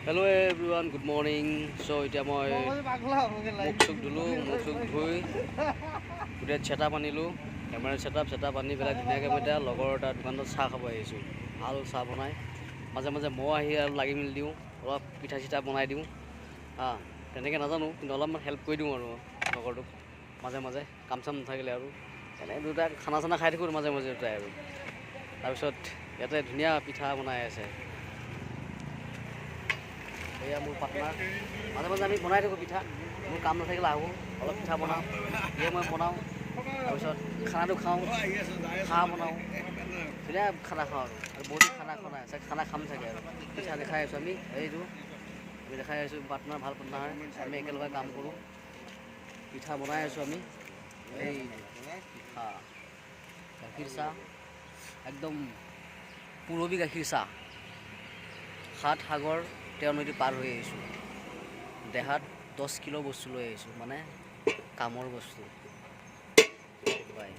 Hello everyone, good morning. So এতিয়া মই মুখ চুখ ধুলো, মুখ চুখ ধুই গোটেই চেটআপ আনিলোঁ, কেমেৰা চেটআপ আনি পেলাই ধুনীয়াকৈ মই এতিয়া লগৰ এটা দোকানত চাহ খাব আহিছোঁ। ভাল চাহ বনাই, মাজে মাজে মই আহি আৰু লাগি মেলি দিওঁ, অলপ পিঠা চিঠা বনাই দিওঁ। তেনেকৈ নাজানো, কিন্তু অলপমান হেল্প কৰি দিওঁ আৰু লগৰটোক মাজে মাজে কাম চাম নাথাকিলে আৰু এনে দুটাই খানা চানা খাই থাকোঁ মাজে মাজে দুটাই আৰু। তাৰপিছত ইয়াতে ধুনীয়া পিঠা বনাই আছে। এয়া মোৰ পাৰ্টনাৰ, মাজে মাজে আমি বনাই থাকোঁ পিঠা, মোৰ কাম নাথাকিলে আহোঁ অলপ পিঠা বনাওঁ, এয়ে মই বনাওঁ। তাৰপিছত খানাটো খাওঁ, চাহ বনাওঁ, ধুনীয়া খানা খাওঁ আৰু বহুত খানা খাম চাগে আৰু পিঠা দেখাই আছোঁ আমি। এইটো আমি দেখাই আছোঁ পাৰ্টনাৰ, ভাল পাৰ্টনাৰ হয়, আমি একেলগে কাম কৰোঁ। পিঠা বনাই আছোঁ আমি। এই পিঠা গাখীৰ চাহ, একদম পুৰবী গাখীৰ চাহ, 7 সাগৰ 13 নদী পাৰ হৈ আহিছোঁ। দেহাত 10 কিলো বস্তু লৈ আহিছোঁ, মানে কামৰ বস্তু। বাই।